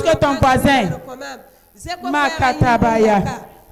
que ton voisin. Makatabaya.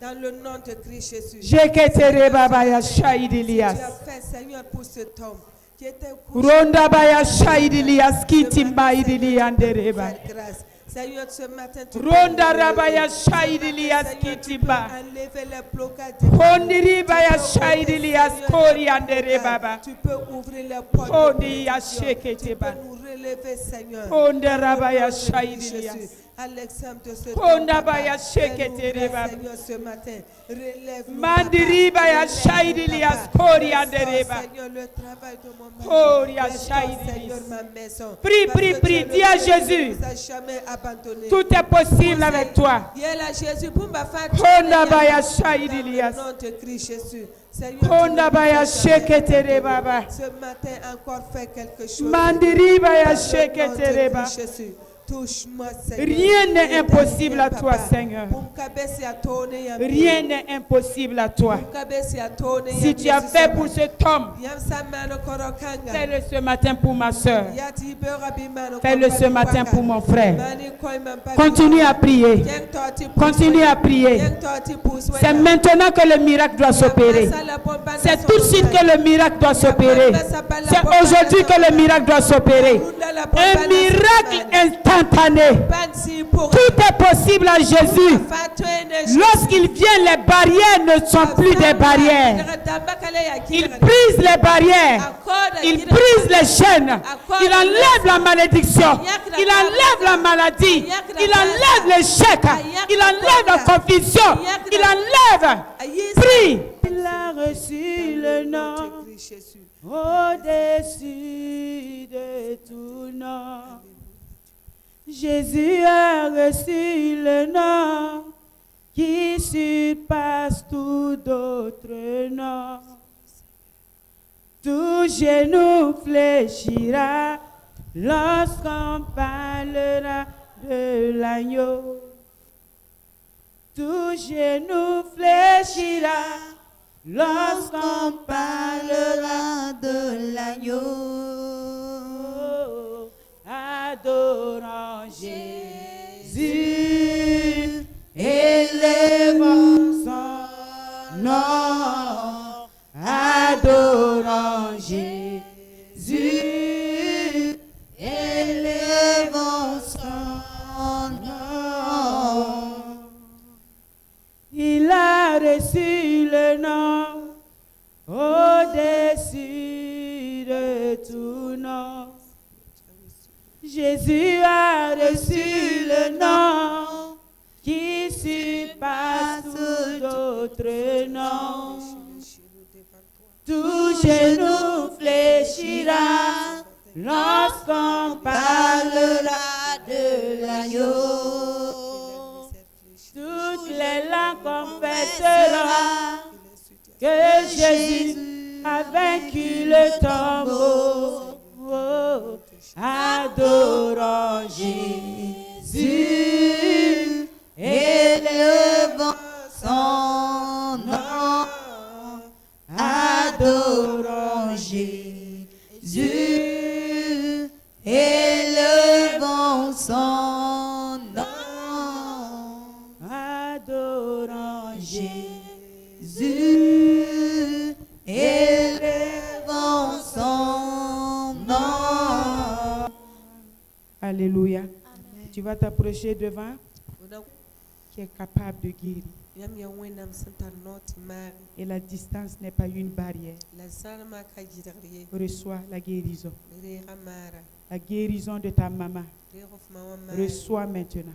Dans le nom de Christ Jésus. Jeketere babaya Tu shaidilias. as fait, Seigneur, pour cet homme qui était Ronda baya shaidilias kitimba idiliandereba. grâce. Seigneur, ce matin, tu Ronda rabaya shaidilias kitimba. enlever les blocages. Hondiri baya shaidilias korianderebaba. Tu peux ouvrir les portes. Hondi Tu yasheketeba. peux nous relever, Seigneur. Honda rabaya Jésus. shaidilias. À l'exemple de ce Honda Papa, baya sheketereba. Seigneur, ce matin, relève-nous, Mandiri Papa. baya Relève-nous, shaidilias Papa. koriandereba. Seigneur, le travail de mon mari. Horia Restaure, shaidilias. Seigneur, ma maison. Prie, Parce prie, que prie. tu es Dis le à Dieu Jésus. qui nous a jamais abandonnés. Tout est possible avec toi. Yela Jésus, pour ma femme, Honda baya dans shaidilias. le nom de Christ Jésus. Seigneur, Honda tu baya ne nous as jamais sheketereba. abandonnés. Ce matin, encore fais quelque chose. Mandiri baya Dans le nom de sheketereba. Christ Jésus. Touche-moi, Seigneur. Rien n'est impossible à toi, Seigneur. Rien n'est impossible à toi. Si tu as fait pour cet homme, fais-le ce matin pour ma soeur. Fais-le ce matin pour mon frère. Continue à prier. Continue à prier. C'est maintenant que le miracle doit s'opérer. C'est tout de suite que le miracle doit s'opérer. C'est aujourd'hui que le miracle doit s'opérer. Un miracle instantané. Tout est possible à Jésus. Lorsqu'il vient, les barrières ne sont plus des barrières. Il brise les barrières. Il brise les chaînes. Il enlève la malédiction. Il enlève la maladie. Il enlève l'échec. Il enlève la confusion. Il enlève. Prie. Il a reçu le nom au-dessus de tout nom. Jésus a reçu le nom qui surpasse tout d'autres noms. Tout genou fléchira lorsqu'on parlera de l'agneau. Tout genou fléchira lorsqu'on parlera de l'agneau. Adorant Jésus, élevons son nom. Adorant Jésus, élevons son nom. Il a reçu le nom au-dessus de tout nom. Jésus a reçu le nom qui surpasse tout d'autres noms. Tout genou fléchira lorsqu'on parlera de l'agneau. Toutes les langues confesseront que Jésus a vaincu le tombeau. Oh, adorant Jésus, élevons son nom. Adorant Jésus, élevons son nom. Adorant Jésus, élevons son nom. Alléluia. Amen. Tu vas t'approcher devant qui est capable de guérir. Et la distance n'est pas une barrière. Reçois la guérison. La guérison de ta maman. Reçois maintenant.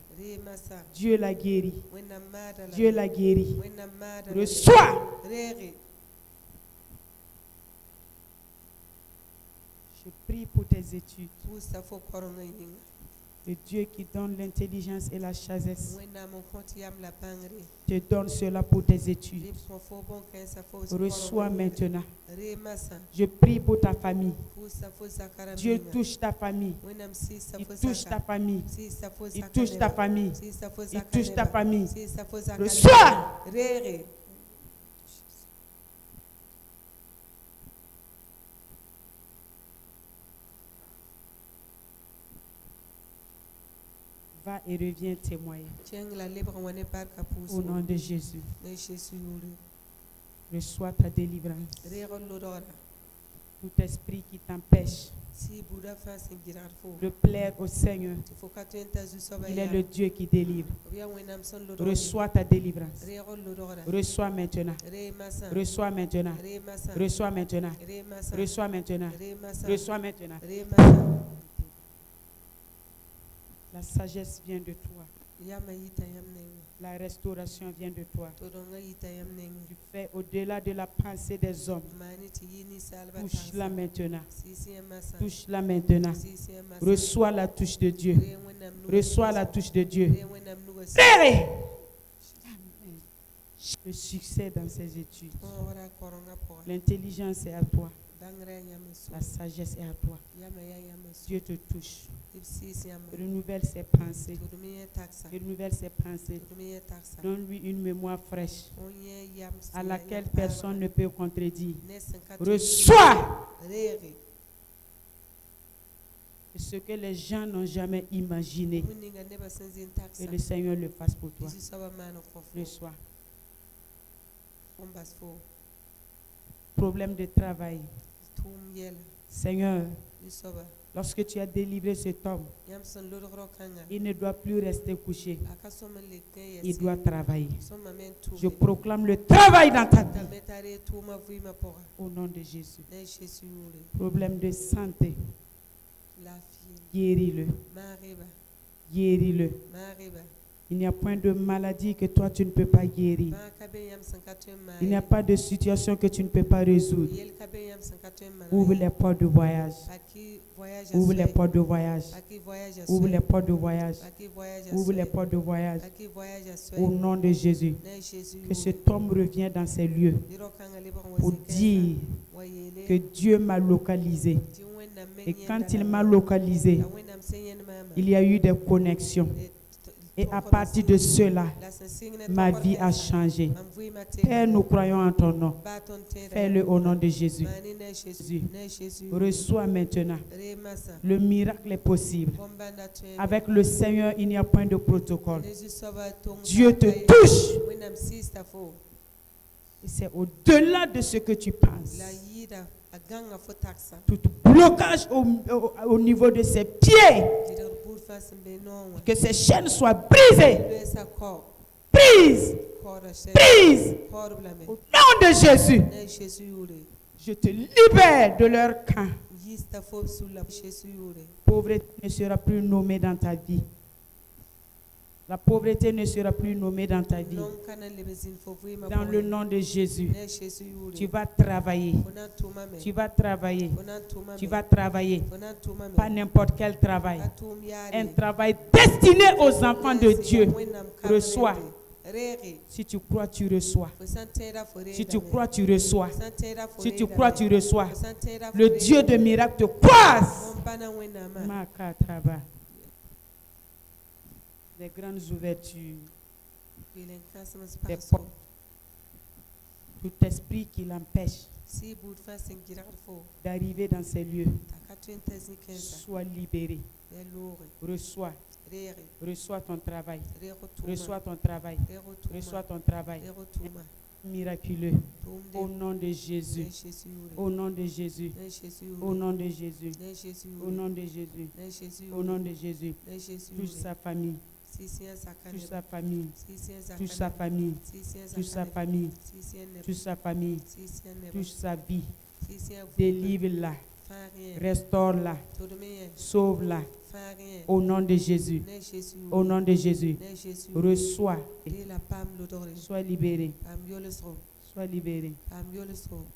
Dieu l'a guéri. Dieu l'a guéri. Reçois. Je prie pour tes études. Le Dieu qui donne l'intelligence et la sagesse te donne cela pour tes études. Reçois maintenant. Je prie pour ta famille. Dieu touche ta famille. Il touche ta famille. Il touche ta famille. Il touche ta famille. Reçois. Va et reviens témoigner. Tiens la libre wane barka Au puso. nom de Jésus. Ne Jésus uri. Reçois ta délivrance. Rero lodora. Tout esprit qui t'empêche Si Bouddha fa singirar fo. de plaire au Seigneur, Faut ka tu entazu soba il ya. est le Dieu qui délivre. Obiya wenam son lodora. Reçois ta délivrance. Rero lodora. Reçois maintenant. Re masa. Reçois maintenant. Re masa. Reçois maintenant. Re masa. Reçois maintenant. Re masa. Reçois maintenant. Re masa. La sagesse vient de toi. Yama yita yamnengi. La restauration vient de toi. Todonga yita yamnengi. Tu fais au-delà de la pensée des hommes. Mani ti yini salba. Touche-la maintenant. Sisi masa. Touche-la maintenant. Sisi masa. Reçois la touche de Dieu. Re wenam nugo. Reçois la touche de Dieu. Re wenam nugo. Libéré. Le succès dans ses études. Ora koronga po. L'intelligence est à toi. Dangra yamusu. La sagesse est à toi. Yama ya yamusu. Dieu te touche. Sisi yama. Renouvelle ses pensées. Tudumiye taksa. Renouvelle ses pensées. Tudumiye taksa. Donne-lui une mémoire fraîche Onye yamsi. à laquelle personne ne peut contredire. Nesenkatu. Reçois Rere. ce que les gens n'ont jamais imaginé. Muninga neba senzi taksa. Que le Seigneur le fasse pour toi. Isi soba mano fofo. Reçois. Ombas fo. Problème de travail. Tum yela. Seigneur, Isoba. lorsque tu as délivré cet homme, Yamson lodoro kanga. il ne doit plus rester couché. Akasoma lekeye. Il doit travailler. Soma mentu. Je proclame le travail dans ta vie. Tametare tuma vuima pora. Au nom de Jésus. Ne Jésus uri. Problème de santé, La fille. guéris-le. Mariba. Guéris-le. Mariba. Il n'y a point de maladie que toi tu ne peux pas guérir. Il n'y a pas de situation que tu ne peux pas résoudre. Ouvre les portes de voyage. Ouvre les portes de voyage. Ouvre les portes de voyage. Ouvre les portes de voyage. Au nom de Jésus. Que cet homme revienne dans ces lieux pour dire que Dieu m'a localisé. Et quand il m'a localisé, il y a eu des connexions. Et à partir de cela, ma vie a changé. Père, nous croyons en ton nom. Fais-le au nom de Jésus. Reçois maintenant. Le miracle est possible. Avec le Seigneur, il n'y a point de protocole. Dieu te touche. Et c'est au-delà de ce que tu penses. Tout blocage au niveau de ses pieds. Que ces chaînes soient brisées. Prise. Prise. Au nom de Jésus. Je te libère de leur camp. Pauvreté ne sera plus nommée dans ta vie. La pauvreté ne sera plus nommée dans ta vie. Dans le nom de Jésus, tu vas travailler. Tu vas travailler. Tu vas travailler. Pas n'importe quel travail. Un travail destiné aux enfants de Dieu. Reçois. Si tu crois, tu reçois. Si tu crois, tu reçois. Si tu crois, tu reçois. Le Dieu de miracles te croise. Des grandes ouvertures, des portes. Tout esprit qui l'empêche d'arriver dans ces lieux, soit libéré. Reçois. Reçois ton travail. Reçois ton travail. Reçois ton travail. Miraculeux. Au nom de Jésus. Au nom de Jésus. Au nom de Jésus. Au nom de Jésus. Au nom de Jésus. Touche sa famille. Touche sa famille. Touche sa famille. Touche sa famille. Touche sa famille. Touche sa vie. Délivre-la. Restaure-la. Sauve-la. Au nom de Jésus. Au nom de Jésus. Reçois. Sois libéré. Sois libéré.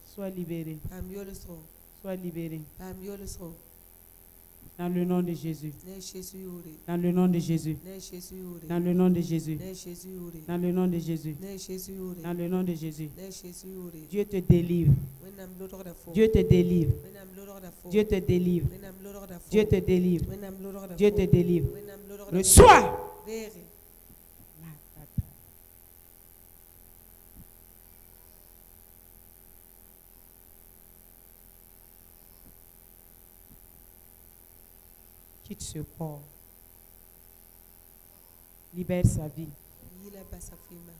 Sois libéré. Sois libéré. Dans le nom de Jésus. Dans le nom de Jésus. Dans le nom de Jésus. Dans le nom de Jésus. Dans le nom de Jésus. Dieu te délivre. Dieu te délivre. Dieu te délivre. Dieu te délivre. Dieu te délivre. Reçois. Quitte ce corps. Libère sa vie. Yila basa fuima.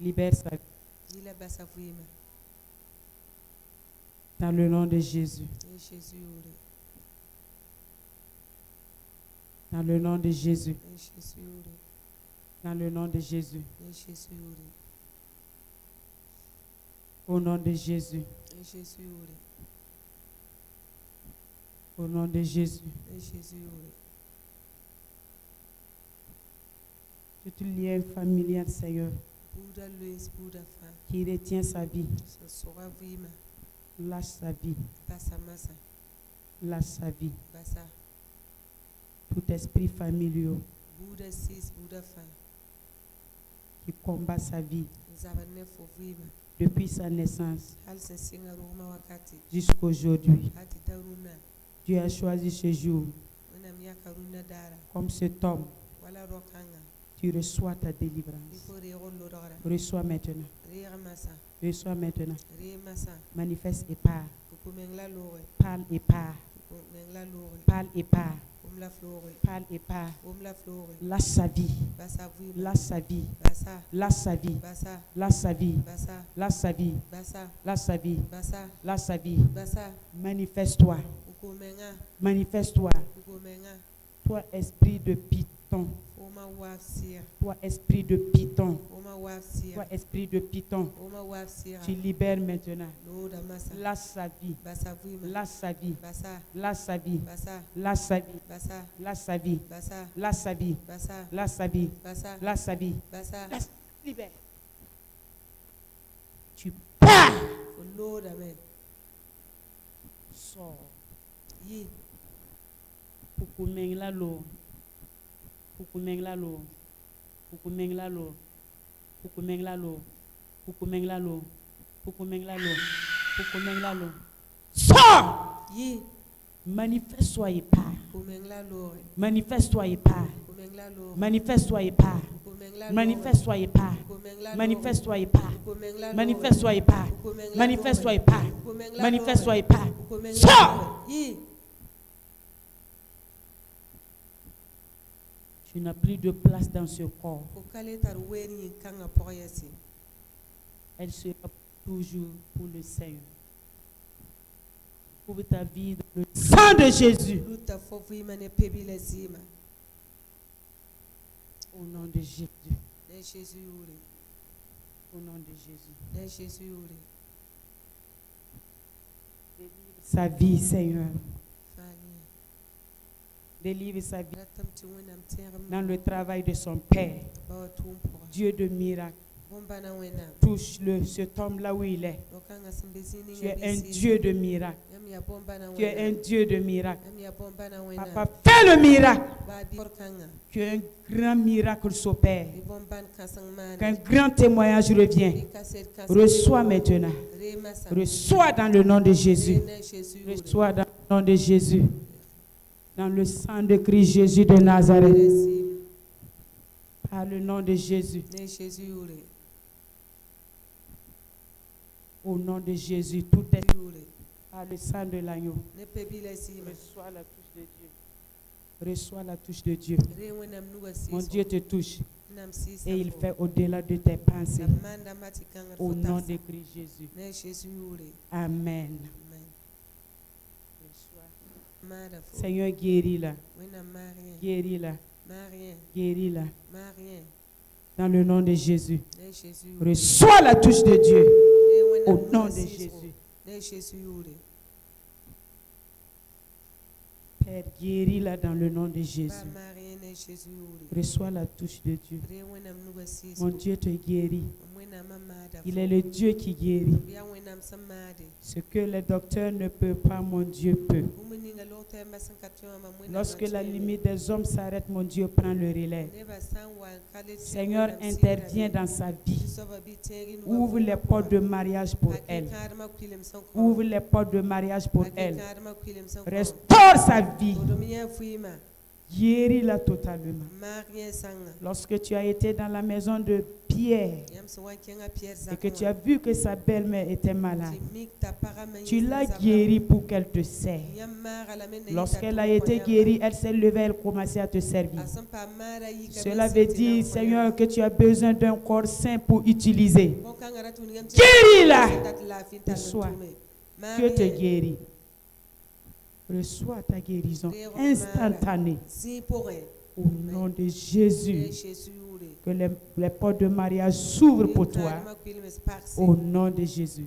Libère sa vie. Yila basa fuima. Dans le nom de Jésus. Ne Jésus ure. Dans le nom de Jésus. Ne Jésus ure. Dans le nom de Jésus. Ne Jésus ure. Au nom de Jésus. Ne Jésus ure. Au nom de Jésus. Ne Jésus ure. Tout lien familial, Seigneur, Buddha Luis Buddha fa. qui retient sa vie, So sora fuima. lâche sa vie, Basa masa. lâche sa vie. Basa. Tout esprit familial Buddha sis Buddha fa. qui combat sa vie Zabane fo fuima. depuis sa naissance Hal se singa roma wakati. jusqu'aujourd'hui. Hati daruna. Dieu a choisi ce jour Wana miaka runa dara. comme cet homme. Wala rokanga. Tu reçois ta délivrance. Iko rego lodora. Reçois maintenant. Riya masa. Reçois maintenant. Riya masa. Manifeste et parle. Kukumengla lore. Parle et parle. Kukumengla lore. Parle et parle. Umla flore. Parle et parle. Umla flore. Lâche sa vie. Basa fuima. Lâche sa vie. Basa. Lâche sa vie. Basa. Lâche sa vie. Basa. Lâche sa vie. Basa. Lâche sa vie. Basa. Lâche sa vie. Basa. Manifeste-toi. Kukumenga. Manifeste-toi. Kukumenga. Toi, esprit de python. Uma wafsia. Toi, esprit de python. Uma wafsia. Toi, esprit de python. Uma wafsia. Tu libères maintenant. Loda masa. Lâche sa vie. Basa fuima. Lâche sa vie. Basa. Lâche sa vie. Basa. Lâche sa vie. Basa. Lâche sa vie. Basa. Lâche sa vie. Basa. Lâche sa vie. Basa. Lâche sa vie. Basa. Lâche. Libère. Tu pars. Loda men. Sors. Yi. Pukumeng la lo. Pukumeng la lo. Pukumeng la lo. Pukumeng la lo. Pukumeng la lo. Pukumeng la lo. Pukumeng la lo. Sors. Yi. Manifeste-toi et pars. Kumengla lore. Manifeste-toi et pars. Kumengla lore. Manifeste-toi et pars. Kumengla lore. Manifeste-toi et pars. Kumengla lore. Manifeste-toi et pars. Kumengla lore. Manifeste-toi et pars. Kumengla Manifeste-toi lore. et pars. Kumengla Manifeste-toi lore. et pars. Kumengla Sors. lore. Yi. Tu n'as plus de place dans ce corps. Kokale tarweni kanga poyasi. Elle sera toujours pour le Seigneur. Ouvre ta vie dans le sang de Jésus. Luta fofu imane pebile zima. Au nom de Jésus. Ne Jésus ure. Au nom de Jésus. Ne Jésus ure. Sa vie, Seigneur. Fani. Délivre sa vie Ratam tiwena mterem. dans le travail de son Père. Bawa tumpura. Dieu de miracle. Bombana wena. Touche-le, cet homme là où il est. Lokanga simbezini Tu es un Dieu de miracle. Yam ya bombana wena. Tu es un Dieu de miracle. Yam ya bombana wena. Papa, fais le miracle. Babi korkanga. Que un grand miracle s'opère. Di bomban kasang man. Qu'un grand témoignage revienne. Reçois maintenant. Reçois dans le nom de Jésus. Reçois dans le nom de Jésus. Dans le sang de Christ Jésus de Nazareth. Par le nom de Jésus. Ne Jésus ure. Au nom de Jésus, tout est Ure. par le sang de l'agneau. Ne pebile zima. Reçois la touche de Dieu. Reçois la touche de Dieu. Re wenam nuwa sis. Mon Dieu te touche Nam sis. et il fait au-delà de tes pensées. Amanda mati kanga Au nom fotas. de Christ Jésus. Ne Jésus ure. Amen. Amen. Mada fo. Seigneur, guéris-la. Wena marien. Guéris-la. Marien. Guéris-la. Marien. Dans le nom de Jésus. Ne Jésus ure. Reçois la touche de Dieu. Re wenam Au nom nuwa de sis. Jésus. Ne Jésus ure. Père, guéris-la dans le nom de Ba Jésus. marien ne Jésus ure. Reçois la touche de Dieu. Re wenam nuwa sis. Mon Dieu te guérit. Wena mamada. Il est le Dieu qui guérit. Bia wenam samade. Ce que les docteurs ne peuvent pas, mon Dieu peut. Umuninga lote masankatyo ama Lorsque la limite des hommes s'arrête, mon Dieu prend le relais. Neba sanwa kale. Seigneur, interviens dans sa vie. Ouvre les portes de mariage pour elle. Ouvre les portes de mariage pour elle. Restaure sa vie. Guéris-la totalement. Marie sanga. Lorsque tu as été dans la maison de Pierre Yam so wan kenga Pierre et que tu as vu que sa belle-mère était malade, tu l'as guérie guérie pour qu'elle te serve. Lorsqu'elle a été guérie, elle s'est levée, elle commençait à te servir. Cela veut dire, Seigneur, que tu as besoin d'un corps sain pour utiliser. Guéris-la. Reçois. Dieu te guérit. Reçois ta guérison instantanée. Au nom de Jésus, que les portes de mariage s'ouvrent pour toi. Au nom de Jésus.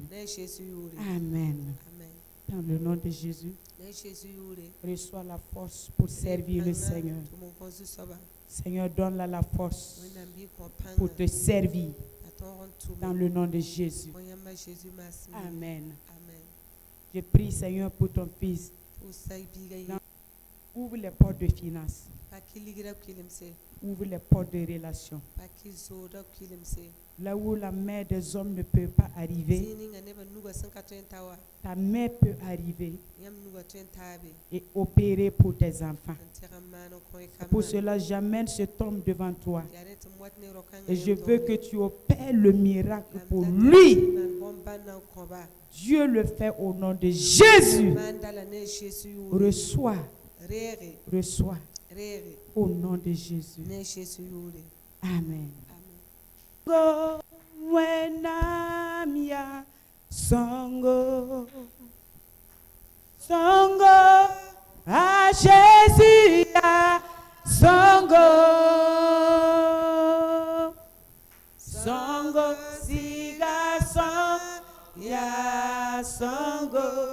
Amen. Dans le nom de Jésus, reçois la force pour servir le Seigneur. Seigneur, donne-la la force pour te servir. Dans le nom de Jésus. Amen. Je prie, Seigneur, pour ton fils. Ouvre les portes de finances. Ouvre les portes de relations. Là où la main des hommes ne peut pas arriver, ta main peut arriver et opérer pour tes enfants. Pour cela, j'amène cet homme devant toi. Et je veux que tu opères le miracle pour lui. Dieu le fait au nom de Jésus. Reçois. Reçois. Au nom de Jésus. Amen. Go when I'm ya songo songo a Jésus ya songo songo siga son ya songo.